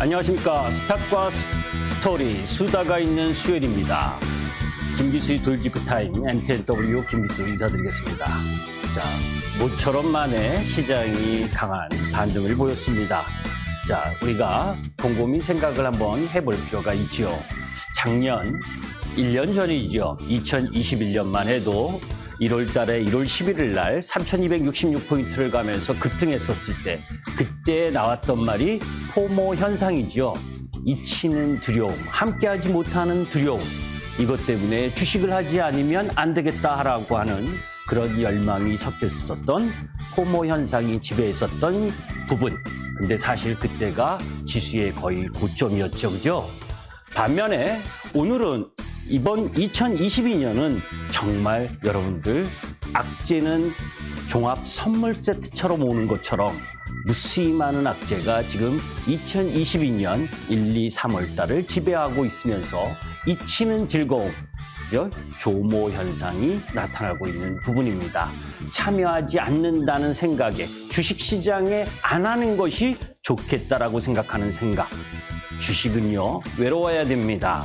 안녕하십니까. 스탁과 스토리 수다가 있는 수요일입니다. 김기수의 돌직구 타임 NTNW 김기수 인사드리겠습니다. 자, 모처럼 만에 시장이 강한 반등을 보였습니다. 자, 우리가 곰곰이 생각을 한번 해볼 필요가 있죠. 작년 1년 전이죠. 2021년만 해도 1월 달에 1월 11일 날 3,266포인트를 가면서 급등했었을 때 그때 나왔던 말이 포모 현상이죠. 잊히는 두려움, 함께하지 못하는 두려움. 이것 때문에 주식을 하지 않으면 안 되겠다라고 하는 그런 열망이 섞여 있었던 포모 현상이 지배했었던 부분. 근데 사실 그때가 지수의 거의 고점이었죠. 그죠? 반면에 오늘은 이번 2022년은 정말 여러분들 악재는 종합 선물 세트처럼 오는 것처럼 무수히 많은 악재가 지금 2022년 1, 2, 3월 달을 지배하고 있으면서 잊히는 즐거움, 조모 현상이 나타나고 있는 부분입니다. 참여하지 않는다는 생각에 주식시장에 안 하는 것이 좋겠다라고 생각하는 생각. 주식은요, 외로워야 됩니다.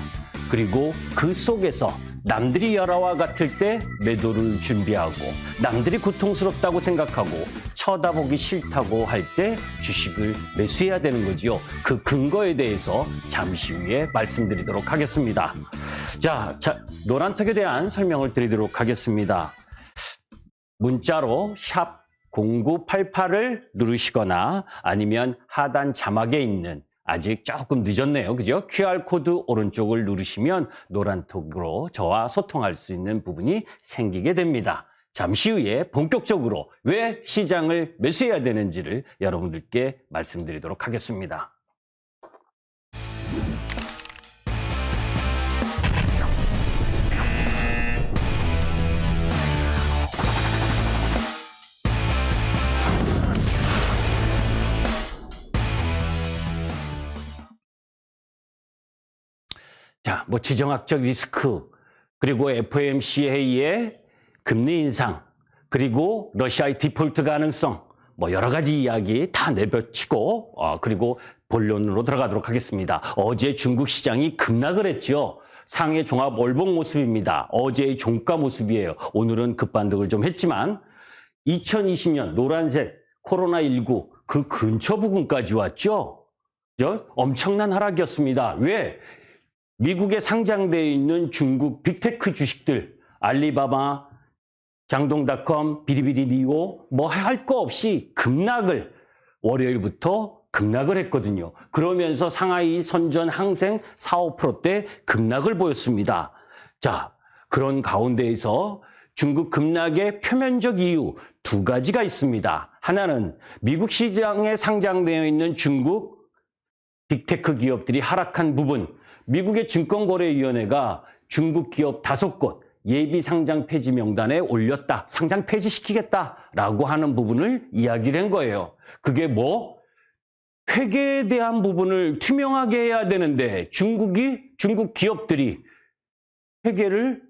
그리고 그 속에서 남들이 열화와 같을 때 매도를 준비하고 남들이 고통스럽다고 생각하고 쳐다보기 싫다고 할 때 주식을 매수해야 되는 거지요. 그 근거에 대해서 잠시 후에 말씀드리도록 하겠습니다. 자, 노란톡에 대한 설명을 드리도록 하겠습니다. 문자로 샵 0988을 누르시거나 아니면 하단 자막에 있는 아직 조금 늦었네요. 그죠? QR코드 오른쪽을 누르시면 노란톡으로 저와 소통할 수 있는 부분이 생기게 됩니다. 잠시 후에 본격적으로 왜 시장을 매수해야 되는지를 여러분들께 말씀드리도록 하겠습니다. 자, 지정학적 리스크, 그리고 FOMC 회의의 금리 인상, 그리고 러시아의 디폴트 가능성, 여러 가지 이야기 다 내뱉치고, 그리고 본론으로 들어가도록 하겠습니다. 어제 중국 시장이 급락을 했죠. 상해 종합 월봉 모습입니다. 어제의 종가 모습이에요. 오늘은 급반등을 좀 했지만, 2020년 노란색 코로나19 그 근처 부근까지 왔죠. 엄청난 하락이었습니다. 왜? 미국에 상장되어 있는 중국 빅테크 주식들, 알리바바, 장동닷컴, 비리비리리오 할 거 없이 급락을 월요일부터 급락을 했거든요. 그러면서 상하이 선전 항생 4, 5%대 급락을 보였습니다. 자, 그런 가운데에서 중국 급락의 표면적 이유 두 가지가 있습니다. 하나는 미국 시장에 상장되어 있는 중국 빅테크 기업들이 하락한 부분, 미국의 증권거래위원회가 중국 기업 5곳 예비 상장 폐지 명단에 올렸다. 상장 폐지시키겠다라고 하는 부분을 이야기를 한 거예요. 그게 회계에 대한 부분을 투명하게 해야 되는데 중국 기업들이 회계를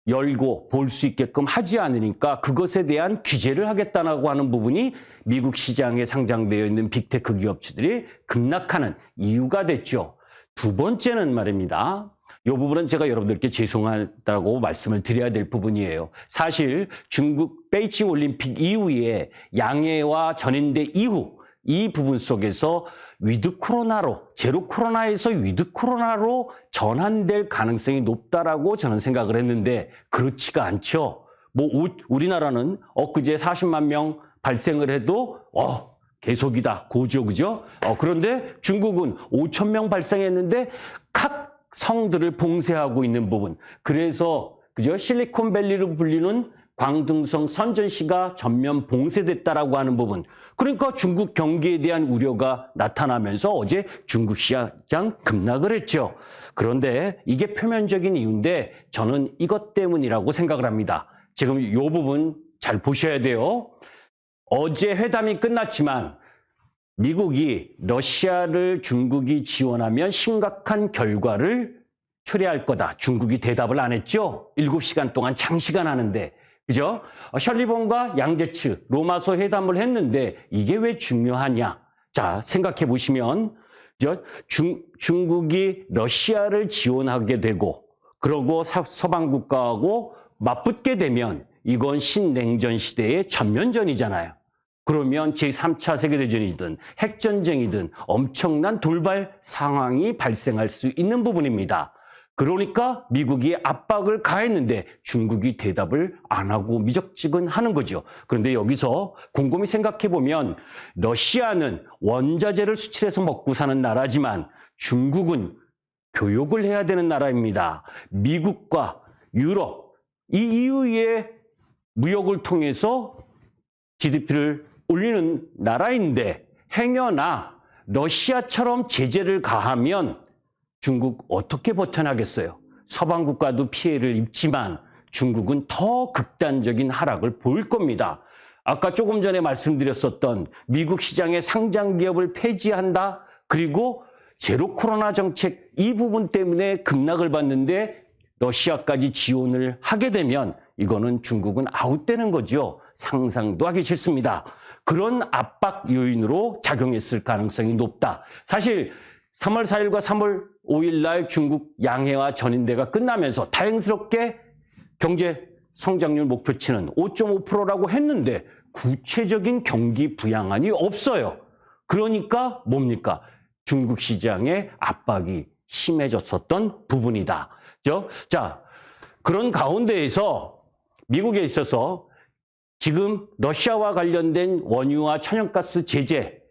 열고 볼 수 있게끔 하지 않으니까 그것에 대한 규제를 하겠다라고 하는 부분이 미국 시장에 상장되어 있는 빅테크 기업들이 급락하는 이유가 됐죠. 두 번째는 말입니다. 이 부분은 제가 여러분들께 죄송하다고 말씀을 드려야 될 부분이에요. 사실 중국 베이징 올림픽 이후에 양해와 전인대 이후 이 부분 속에서 위드 코로나로, 제로 코로나에서 위드 코로나로 전환될 가능성이 높다라고 저는 생각을 했는데 그렇지가 않죠. 우리나라는 엊그제 40만 명 발생을 해도 계속이다. 고죠, 그죠? 그런데 중국은 5천 명 발생했는데 각 성들을 봉쇄하고 있는 부분. 그래서, 그죠? 실리콘밸리로 불리는 광둥성 선전시가 전면 봉쇄됐다라고 하는 부분. 그러니까 중국 경기에 대한 우려가 나타나면서 어제 중국 시장 급락을 했죠. 그런데 이게 표면적인 이유인데 저는 이것 때문이라고 생각을 합니다. 지금 이 부분 잘 보셔야 돼요. 어제 회담이 끝났지만 미국이 러시아를 중국이 지원하면 심각한 결과를 초래할 거다. 중국이 대답을 안 했죠. 7시간 동안 장시간 하는데. 그죠? 셜리번과 양제츠 로마서 회담을 했는데 이게 왜 중요하냐? 자, 생각해 보시면 중국이 러시아를 지원하게 되고 그러고 서방 국가하고 맞붙게 되면 이건 신냉전 시대의 전면전이잖아요. 그러면 제3차 세계대전이든 핵전쟁이든 엄청난 돌발 상황이 발생할 수 있는 부분입니다. 그러니까 미국이 압박을 가했는데 중국이 대답을 안 하고 미적지근하는 거죠. 그런데 여기서 곰곰이 생각해 보면 러시아는 원자재를 수출해서 먹고 사는 나라지만 중국은 교육을 해야 되는 나라입니다. 미국과 유럽, 이 이후에 무역을 통해서 GDP를 올리는 나라인데 행여나 러시아처럼 제재를 가하면 중국 어떻게 버텨나겠어요? 서방 국가도 피해를 입지만 중국은 더 극단적인 하락을 보일 겁니다. 아까 조금 전에 말씀드렸었던 미국 시장의 상장 기업을 폐지한다. 그리고 제로 코로나 정책 이 부분 때문에 급락을 받는데 러시아까지 지원을 하게 되면 이거는 중국은 아웃되는 거죠. 상상도 하기 싫습니다. 그런 압박 요인으로 작용했을 가능성이 높다. 사실 3월 4일과 3월 5일 날 중국 양해와 전인대가 끝나면서 다행스럽게 경제 성장률 목표치는 5.5%라고 했는데 구체적인 경기 부양안이 없어요. 그러니까 뭡니까? 중국 시장의 압박이 심해졌었던 부분이다. 자, 그런 가운데에서 미국에 있어서 지금 러시아와 관련된 원유와 천연가스 제재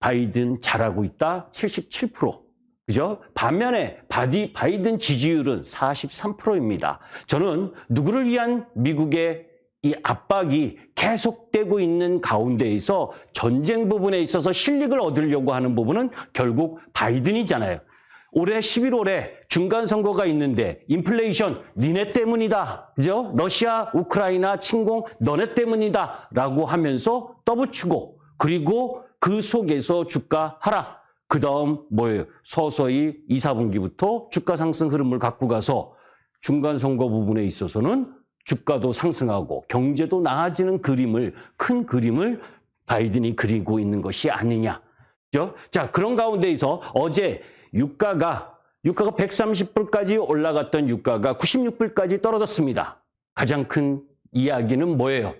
바이든 잘하고 있다. 77%. 그죠? 반면에 바이든 지지율은 43%입니다. 저는 누구를 위한 미국의 이 압박이 계속되고 있는 가운데에서 전쟁 부분에 있어서 실익을 얻으려고 하는 부분은 결국 바이든이잖아요. 올해 11월에 중간선거가 있는데 인플레이션 니네 때문이다. 그죠? 러시아, 우크라이나 침공 너네 때문이다. 라고 하면서 떠붙이고 그리고 그 속에서 주가 하락. 그 다음 뭐예요? 서서히 2, 4분기부터 주가 상승 흐름을 갖고 가서 중간선거 부분에 있어서는 주가도 상승하고 경제도 나아지는 큰 그림을 바이든이 그리고 있는 것이 아니냐. 그죠? 자, 그런 가운데에서 어제 유가가 130불까지 올라갔던 유가가 96불까지 떨어졌습니다. 가장 큰 이야기는 뭐예요?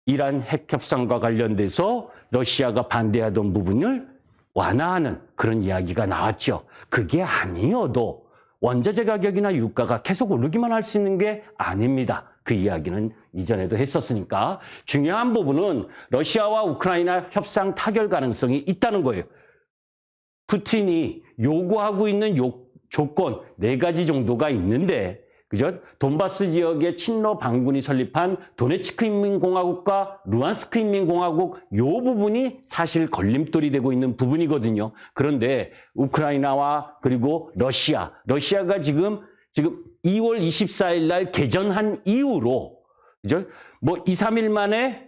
이란 핵협상과 관련돼서 러시아가 반대하던 부분을 완화하는 그런 이야기가 나왔죠. 그게 아니어도 원자재 가격이나 유가가 계속 오르기만 할 수 있는 게 아닙니다. 그 이야기는 이전에도 했었으니까 중요한 부분은 러시아와 우크라이나 협상 타결 가능성이 있다는 거예요. 푸틴이 요구하고 있는 조건 4가지 정도가 있는데 그죠? 돈바스 지역에 친러 반군이 설립한 도네츠크 인민공화국과 루안스크 인민공화국 요 부분이 사실 걸림돌이 되고 있는 부분이거든요. 그런데 우크라이나와 그리고 러시아가 지금 2월 24일 날 개전한 이후로 그죠? 뭐 2, 3일 만에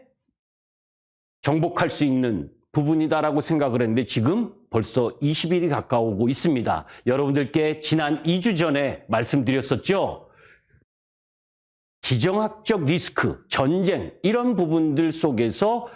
정복할 수 있는 부분이다라고 생각을 했는데 지금 벌써 20일이 가까우고 있습니다. 여러분들께 지난 2주 전에 말씀드렸었죠. 지정학적 리스크, 전쟁 이런 부분들 속에서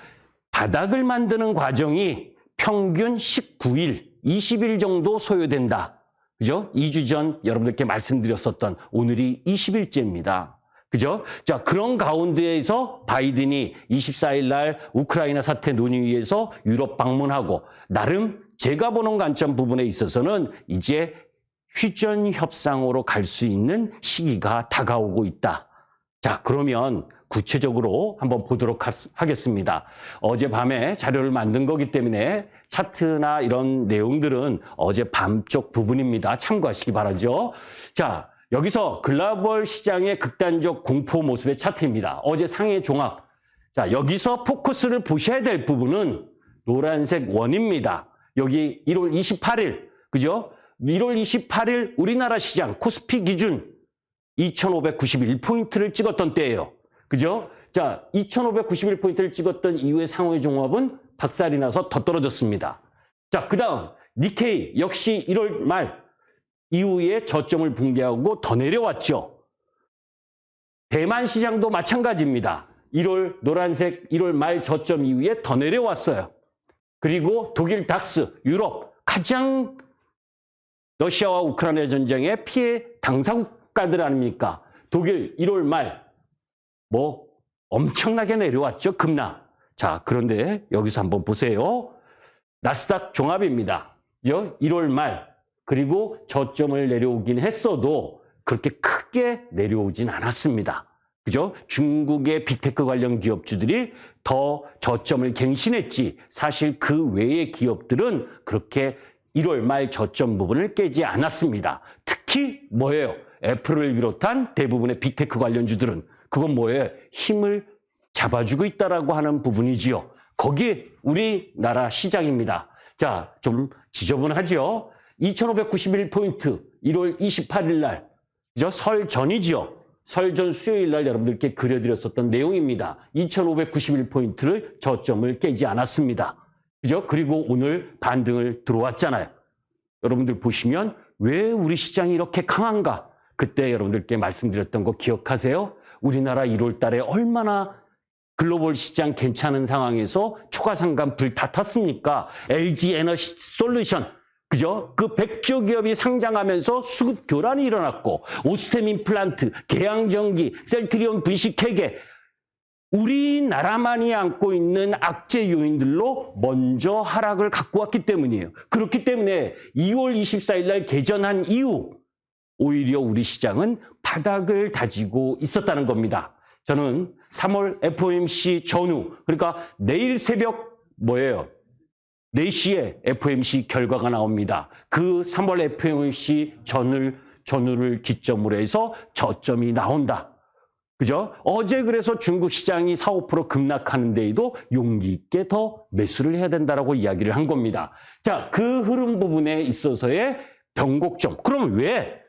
바닥을 만드는 과정이 평균 19일, 20일 정도 소요된다. 그죠? 2주 전 여러분들께 말씀드렸었던 오늘이 20일째입니다. 그죠? 자, 그런 가운데에서 바이든이 24일 날 우크라이나 사태 논의위에서 유럽 방문하고 나름 제가 보는 관점 부분에 있어서는 이제 휴전 협상으로 갈 수 있는 시기가 다가오고 있다. 자, 그러면 구체적으로 한번 보도록 하겠습니다. 어젯밤에 자료를 만든 거기 때문에 차트나 이런 내용들은 어젯밤 쪽 부분입니다. 참고하시기 바라죠. 자, 여기서 글로벌 시장의 극단적 공포 모습의 차트입니다. 어제 상해 종합. 자, 여기서 포커스를 보셔야 될 부분은 노란색 원입니다. 여기 1월 28일, 그죠? 1월 28일 우리나라 시장 코스피 기준 2,591포인트를 찍었던 때예요. 그죠? 자, 2,591포인트를 찍었던 이후의 상해 종합은 박살이 나서 더 떨어졌습니다. 자, 그 다음 니케이 역시 1월 말 이후에 저점을 붕괴하고 더 내려왔죠. 대만 시장도 마찬가지입니다. 1월 노란색 1월 말 저점 이후에 더 내려왔어요. 그리고 독일 닥스, 유럽 가장 러시아와 우크라이나 전쟁의 피해 당사국가들 아닙니까? 독일 1월 말 뭐 엄청나게 내려왔죠. 급락. 자, 그런데 여기서 한번 보세요. 나스닥 종합입니다. 1월 말 그리고 저점을 내려오긴 했어도 그렇게 크게 내려오진 않았습니다. 그죠? 중국의 빅테크 관련 기업주들이 더 저점을 갱신했지 사실 그 외의 기업들은 그렇게 1월 말 저점 부분을 깨지 않았습니다. 특히 뭐예요? 애플을 비롯한 대부분의 빅테크 관련주들은 그건 뭐예요? 힘을 잡아주고 있다라고 하는 부분이지요. 거기에 우리나라 시장입니다. 자, 좀 지저분하죠? 2591포인트 1월 28일 날, 그죠? 설 전이지요. 설 전 수요일 날 여러분들께 그려드렸었던 내용입니다. 2591포인트를 저점을 깨지 않았습니다. 그죠? 그리고 오늘 반등을 들어왔잖아요. 여러분들 보시면 왜 우리 시장이 이렇게 강한가? 그때 여러분들께 말씀드렸던 거 기억하세요? 우리나라 1월 달에 얼마나 글로벌 시장 괜찮은 상황에서 초과상관 불 다 탔습니까? LG 에너지 솔루션, 그죠? 그 100조 기업이 상장하면서 수급 교란이 일어났고, 오스템 임플란트, 계양전기, 셀트리온 분식회계, 우리나라만이 안고 있는 악재 요인들로 먼저 하락을 갖고 왔기 때문이에요. 그렇기 때문에 2월 24일 날 개전한 이후 오히려 우리 시장은 바닥을 다지고 있었다는 겁니다. 저는 3월 FOMC 전후, 그러니까 내일 새벽 뭐예요? 4시에 FOMC 결과가 나옵니다. 그 3월 FOMC 전후를 기점으로 해서 저점이 나온다. 그죠? 어제 그래서 중국 시장이 4, 5% 급락하는 데에도 용기 있게 더 매수를 해야 된다라고 이야기를 한 겁니다. 자, 그 흐름 부분에 있어서의 변곡점. 그럼 왜?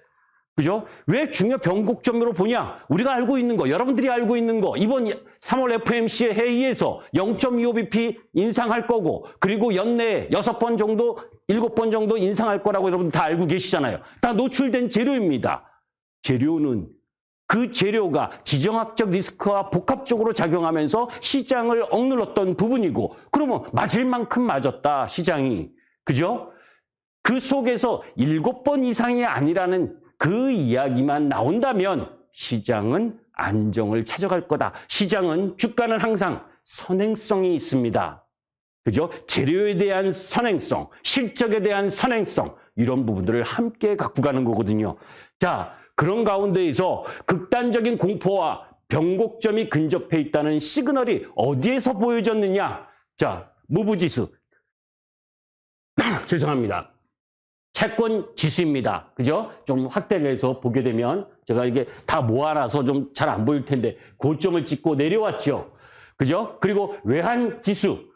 그죠? 왜 중요 변곡점으로 보냐? 우리가 알고 있는 거, 여러분들이 알고 있는 거, 이번 3월 FOMC 회의에서 0.25bp 인상할 거고, 그리고 연내에 6번 정도, 7번 정도 인상할 거라고 여러분 다 알고 계시잖아요. 다 노출된 재료입니다. 재료는 그 재료가 지정학적 리스크와 복합적으로 작용하면서 시장을 억눌렀던 부분이고, 그러면 맞을 만큼 맞았다, 시장이. 그죠? 그 속에서 7번 이상이 아니라는 그 이야기만 나온다면 시장은 안정을 찾아갈 거다. 시장은 주가는 항상 선행성이 있습니다. 그죠? 재료에 대한 선행성, 실적에 대한 선행성, 이런 부분들을 함께 갖고 가는 거거든요. 자, 그런 가운데에서 극단적인 공포와 변곡점이 근접해 있다는 시그널이 어디에서 보여졌느냐? 자, 무브지수. 죄송합니다. 채권 지수입니다. 그죠? 좀 확대를 해서 보게 되면 제가 이게 다 모아놔서 좀 잘 안 보일 텐데 고점을 찍고 내려왔죠. 그죠? 그리고 외환 지수.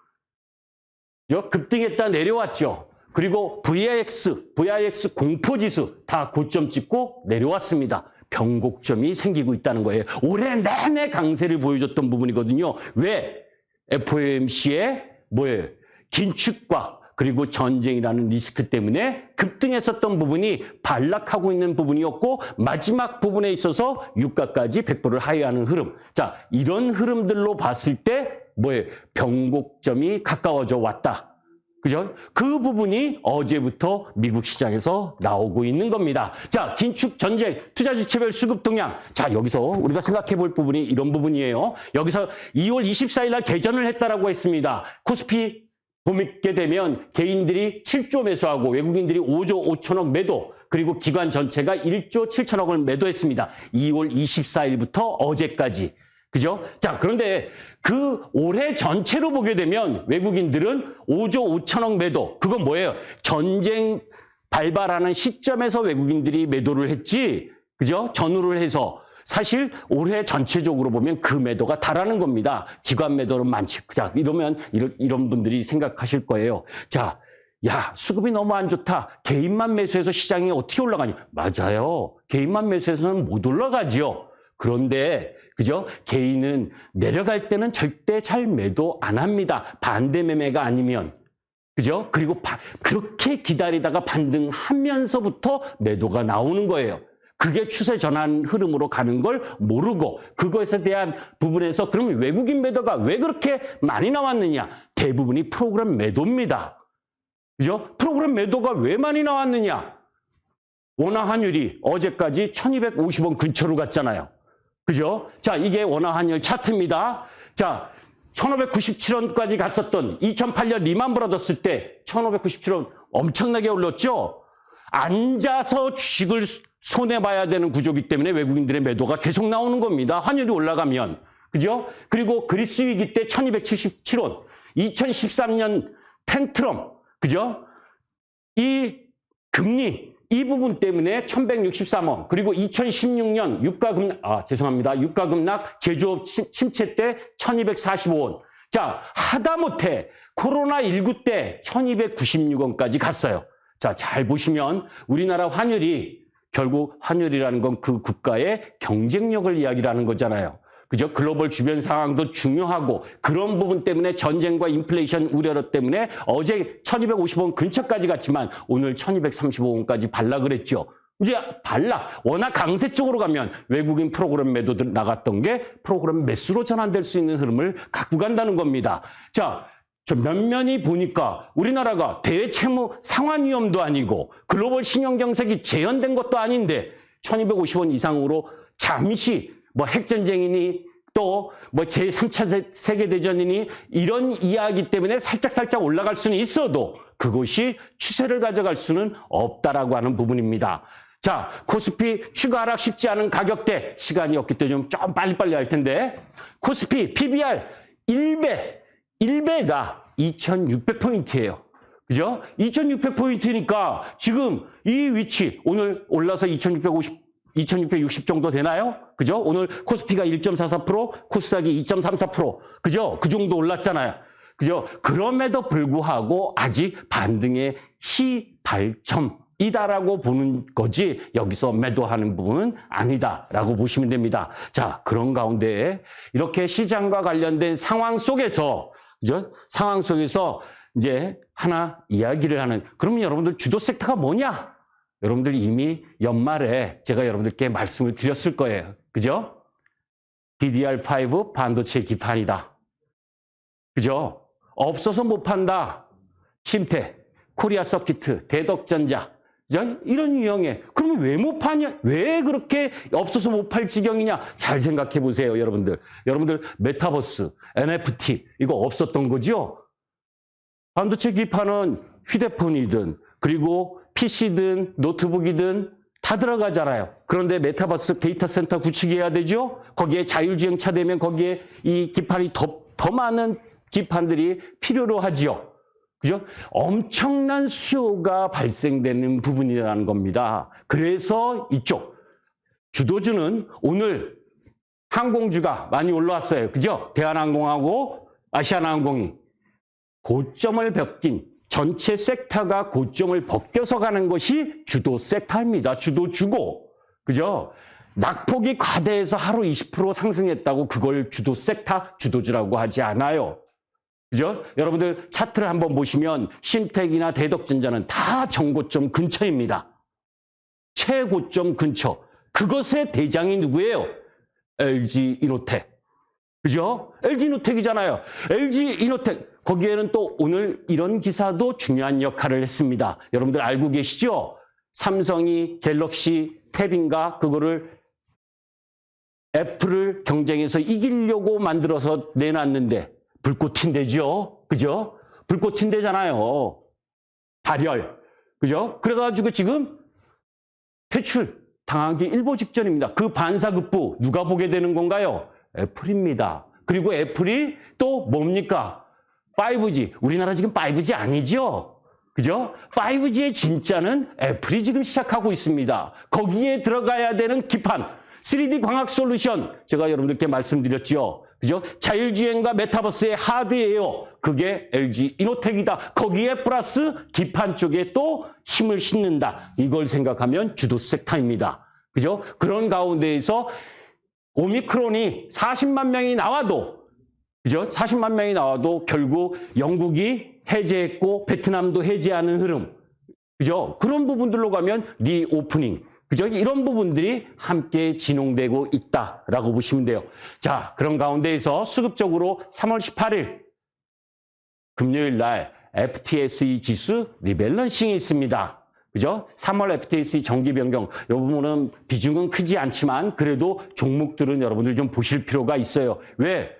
그죠? 급등했다 내려왔죠. 그리고 VIX 공포 지수 다 고점 찍고 내려왔습니다. 변곡점이 생기고 있다는 거예요. 올해 내내 강세를 보여줬던 부분이거든요. 왜? FOMC의 뭐예요? 긴축과 그리고 전쟁이라는 리스크 때문에 급등했었던 부분이 반락하고 있는 부분이었고 마지막 부분에 있어서 유가까지 100%를 하회하는 흐름. 자, 이런 흐름들로 봤을 때 뭐예요? 변곡점이 가까워져 왔다. 그죠? 그 부분이 어제부터 미국 시장에서 나오고 있는 겁니다. 자, 긴축, 전쟁, 투자주체별 수급 동향. 자, 여기서 우리가 생각해 볼 부분이 이런 부분이에요. 여기서 2월 24일 날 개전을 했다라고 했습니다. 코스피 보게 되면 개인들이 7조 매수하고 외국인들이 5조 5천억 매도, 그리고 기관 전체가 1조 7천억을 매도했습니다. 2월 24일부터 어제까지. 그죠? 자, 그런데 그 올해 전체로 보게 되면 외국인들은 5조 5천억 매도. 그건 뭐예요? 전쟁 발발하는 시점에서 외국인들이 매도를 했지. 그죠? 전후를 해서. 사실 올해 전체적으로 보면 그 매도가 다라는 겁니다. 기관 매도는 많지. 자, 이러면 이런 분들이 생각하실 거예요. 자, 야, 수급이 너무 안 좋다. 개인만 매수해서 시장이 어떻게 올라가니? 맞아요. 개인만 매수해서는 못 올라가지요. 그런데 그죠? 개인은 내려갈 때는 절대 잘 매도 안 합니다. 반대 매매가 아니면. 그죠? 그리고 그렇게 기다리다가 반등하면서부터 매도가 나오는 거예요. 그게 추세 전환 흐름으로 가는 걸 모르고 그것에 대한 부분에서 그러면 외국인 매도가 왜 그렇게 많이 나왔느냐? 대부분이 프로그램 매도입니다. 그죠? 프로그램 매도가 왜 많이 나왔느냐? 원화 환율이 어제까지 1250원 근처로 갔잖아요. 그죠? 자, 이게 원화 환율 차트입니다. 자, 1597원까지 갔었던 2008년 리만 브라더스 때 1597원 엄청나게 올랐죠? 앉아서 주식을 손해봐야 되는 구조이기 때문에 외국인들의 매도가 계속 나오는 겁니다. 환율이 올라가면. 그죠? 그리고 그리스 위기 때 1277원, 2013년 텐트럼, 그죠? 이 금리, 이 부분 때문에 1163원, 그리고 2016년 유가 급락 제조업 침체 때 1245원. 자, 하다못해 코로나19 때 1296원까지 갔어요. 자, 잘 보시면 우리나라 환율이 결국 환율이라는 건 그 국가의 경쟁력을 이야기하는 거잖아요. 그죠? 글로벌 주변 상황도 중요하고 그런 부분 때문에 전쟁과 인플레이션 우려 때문에 어제 1250원 근처까지 갔지만 오늘 1235원까지 발라 그랬죠. 이제 워낙 강세 쪽으로 가면 외국인 프로그램 매도들 나갔던 게 프로그램 매수로 전환될 수 있는 흐름을 갖고 간다는 겁니다. 자, 저 면면이 보니까 우리나라가 대채무 상환 위험도 아니고 글로벌 신용경색이 재현된 것도 아닌데 1250원 이상으로 잠시 뭐 핵전쟁이니 또 뭐 제3차 세계대전이니 이런 이야기 때문에 살짝 올라갈 수는 있어도 그것이 추세를 가져갈 수는 없다라고 하는 부분입니다. 자, 코스피 추가 하락 쉽지 않은 가격대 시간이 없기 때문에 좀 빨리빨리 할 텐데 코스피 PBR 1배가 2600포인트예요. 그죠? 2600포인트니까 지금 이 위치 오늘 올라서 2660 정도 되나요? 그죠? 오늘 코스피가 1.44%, 코스닥이 2.34%. 그죠? 그 정도 올랐잖아요. 그죠? 그럼에도 불구하고 아직 반등의 시발점이다라고 보는 거지 여기서 매도하는 부분은 아니다라고 보시면 됩니다. 자, 그런 가운데 이렇게 시장과 관련된 상황 속에서 그죠? 상황 속에서 이제 하나 이야기를 하는 그러면 여러분들 주도 섹터가 뭐냐? 여러분들 이미 연말에 제가 여러분들께 말씀을 드렸을 거예요. 그죠? DDR5 반도체 기판이다. 그죠? 없어서 못 판다. 심태, 코리아 서키트, 대덕전자. 이런 유형의. 그러면 왜 못 파냐? 왜 그렇게 없어서 못 팔 지경이냐? 잘 생각해 보세요, 여러분들. 여러분들 메타버스, NFT 이거 없었던 거죠? 반도체 기판은 휴대폰이든 그리고 PC든 노트북이든 다 들어가잖아요. 그런데 메타버스 데이터 센터 구축해야 되죠? 거기에 자율주행차 되면 거기에 이 기판이 더 많은 기판들이 필요로 하지요. 그죠? 엄청난 수요가 발생되는 부분이라는 겁니다. 그래서 이쪽 주도주는 오늘 항공주가 많이 올라왔어요. 그죠? 대한항공하고 아시아나항공이 고점을 벗긴 전체 섹터가 고점을 벗겨서 가는 것이 주도 섹터입니다. 주도주고. 그죠? 낙폭이 과대해서 하루 20% 상승했다고 그걸 주도 섹터, 주도주라고 하지 않아요. 그죠? 여러분들 차트를 한번 보시면 심택이나 대덕전자는 다 정고점 근처입니다. 최고점 근처. 그것의 대장이 누구예요? LG 이노텍. 그죠? LG 이노텍이잖아요. LG 이노텍. 거기에는 또 오늘 이런 기사도 중요한 역할을 했습니다. 여러분들 알고 계시죠? 삼성이 갤럭시 탭인가 그거를 애플을 경쟁해서 이기려고 만들어서 내놨는데 불꽃 튄대죠? 그죠? 불꽃 튄대잖아요. 발열. 그죠? 그래가지고 지금 퇴출 당하기 일보 직전입니다. 그 반사급부 누가 보게 되는 건가요? 애플입니다. 그리고 애플이 또 뭡니까? 5G. 우리나라 지금 5G 아니죠? 그죠? 5G의 진짜는 애플이 지금 시작하고 있습니다. 거기에 들어가야 되는 기판, 3D 광학 솔루션. 제가 여러분들께 말씀드렸죠. 그죠? 자율주행과 메타버스의 하드웨어. 그게 LG 이노텍이다. 거기에 플러스 기판 쪽에 또 힘을 싣는다. 이걸 생각하면 주도 섹터입니다. 그죠? 그런 가운데에서 오미크론이 40만 명이 나와도 그죠? 40만 명이 나와도 결국 영국이 해제했고 베트남도 해제하는 흐름. 그죠? 그런 부분들로 가면 리오프닝. 그죠? 이런 부분들이 함께 진행되고 있다라고 보시면 돼요. 자, 그런 가운데에서 수급적으로 3월 18일 금요일 날 FTSE 지수 리밸런싱이 있습니다. 그죠? 3월 FTSE 정기 변경, 이 부분은 비중은 크지 않지만 그래도 종목들은 여러분들 좀 보실 필요가 있어요. 왜?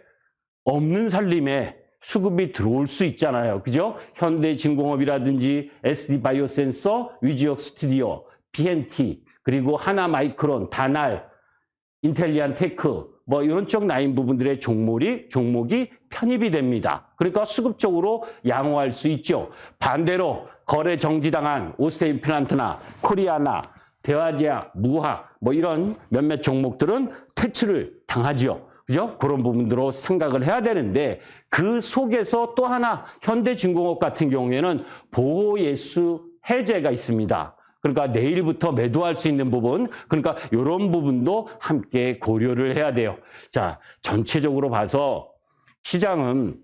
없는 살림에 수급이 들어올 수 있잖아요. 그죠? 현대진공업이라든지 SD바이오센서, 위지역 스튜디오, BNT, 그리고 하나마이크론, 다날, 인텔리안 테크, 뭐 이런 쪽 라인 부분들의 종목이 편입이 됩니다. 그러니까 수급적으로 양호할 수 있죠. 반대로 거래 정지당한 오스테이플란트나 코리아나, 대화제약, 무화 뭐 이런 몇몇 종목들은 퇴출을 당하죠. 그죠? 그런 부분들로 생각을 해야 되는데 그 속에서 또 하나 현대중공업 같은 경우에는 보호예수 해제가 있습니다. 그러니까 내일부터 매도할 수 있는 부분, 그러니까 이런 부분도 함께 고려를 해야 돼요. 자, 전체적으로 봐서 시장은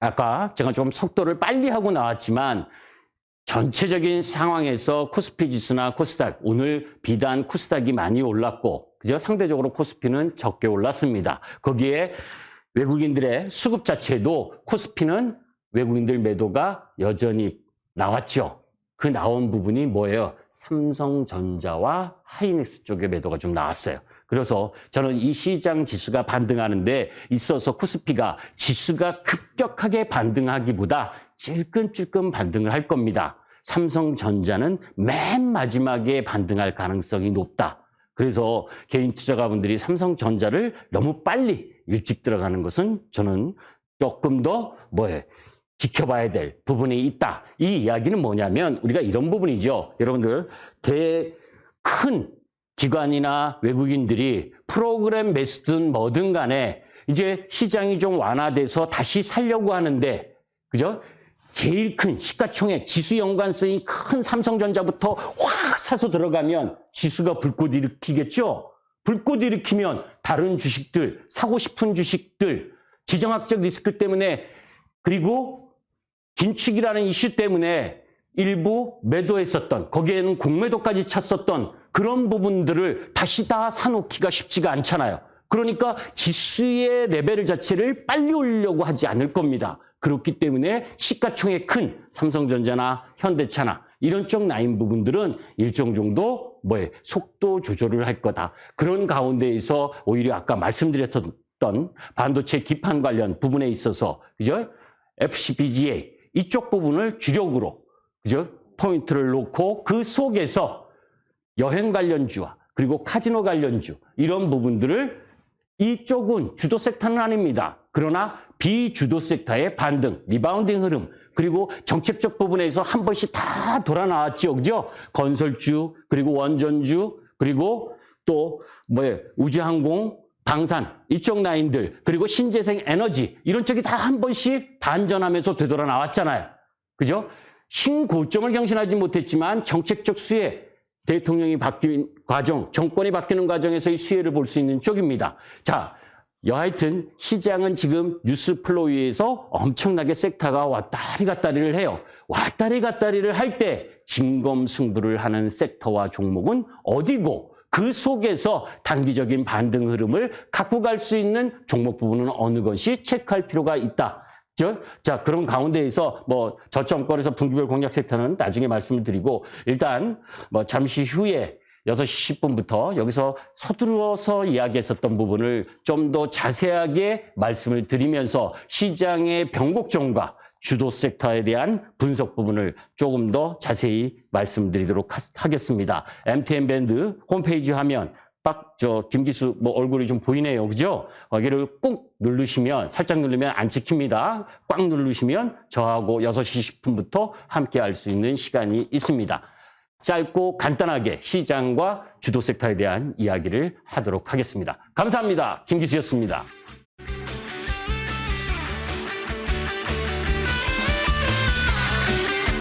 아까 제가 좀 속도를 빨리 하고 나왔지만 전체적인 상황에서 코스피 지수나 코스닥, 오늘 비단 코스닥이 많이 올랐고, 그죠? 상대적으로 코스피는 적게 올랐습니다. 거기에 외국인들의 수급 자체도 코스피는 외국인들 매도가 여전히 나왔죠. 그 나온 부분이 뭐예요? 삼성전자와 하이닉스 쪽의 매도가 좀 나왔어요. 그래서 저는 이 시장 지수가 반등하는데 있어서 코스피가 지수가 급격하게 반등하기보다 찔끔찔끔 반등을 할 겁니다. 삼성전자는 맨 마지막에 반등할 가능성이 높다. 그래서 개인 투자가분들이 삼성전자를 너무 빨리 일찍 들어가는 것은 저는 조금 더 지켜봐야 될 부분이 있다. 이 이야기는 뭐냐면 우리가 이런 부분이죠. 여러분들 큰 기관이나 외국인들이 프로그램 매수든 뭐든 간에 이제 시장이 좀 완화돼서 다시 살려고 하는데 그죠? 제일 큰 시가총액 지수 연관성이 큰 삼성전자부터 확 사서 들어가면 지수가 불꽃 일으키겠죠? 불꽃 일으키면 다른 주식들, 사고 싶은 주식들, 지정학적 리스크 때문에 그리고 긴축이라는 이슈 때문에 일부 매도했었던, 거기에는 공매도까지 쳤었던 그런 부분들을 다시 다 사놓기가 쉽지가 않잖아요. 그러니까 지수의 레벨 자체를 빨리 올리려고 하지 않을 겁니다. 그렇기 때문에 시가총액 큰 삼성전자나 현대차나 이런 쪽 라인 부분들은 일정 정도 속도 조절을 할 거다. 그런 가운데에서 오히려 아까 말씀드렸던 반도체 기판 관련 부분에 있어서 그죠? FCBGA 이쪽 부분을 주력으로 그죠? 포인트를 놓고 그 속에서 여행 관련주와 그리고 카지노 관련주 이런 부분들을 이쪽은 주도 섹터는 아닙니다. 그러나 비주도 섹터의 반등, 리바운딩 흐름 그리고 정책적 부분에서 한 번씩 다 돌아 나왔죠. 그죠? 건설주 그리고 원전주 그리고 또 우주항공 방산 이쪽 라인들 그리고 신재생 에너지 이런 쪽이 다 한 번씩 반전하면서 되돌아 나왔잖아요. 그죠? 신고점을 경신하지 못했지만 정책적 수혜 대통령이 바뀐 과정, 정권이 바뀌는 과정에서의 수혜를 볼 수 있는 쪽입니다. 자, 여하튼 시장은 지금 뉴스 플로우에서 엄청나게 섹터가 왔다리 갔다리를 해요. 왔다리 갔다리를 할 때 진검승부를 하는 섹터와 종목은 어디고 그 속에서 단기적인 반등 흐름을 갖고 갈 수 있는 종목 부분은 어느 것이 체크할 필요가 있다. 자, 그런 가운데에서 저점권에서 분기별 공략 섹터는 나중에 말씀을 드리고 일단 잠시 후에 6시 10분부터 여기서 서두르어서 이야기했었던 부분을 좀 더 자세하게 말씀을 드리면서 시장의 변곡점과 주도 섹터에 대한 분석 부분을 조금 더 자세히 말씀드리도록 하겠습니다. MTN 밴드 홈페이지 화면 김기수 얼굴이 좀 보이네요. 그죠? 여기를 꾹 누르시면, 살짝 누르면 안 찍힙니다. 꽉 누르시면 저하고 6시 10분부터 함께 할 수 있는 시간이 있습니다. 짧고 간단하게 시장과 주도 섹터에 대한 이야기를 하도록 하겠습니다. 감사합니다. 김기수였습니다.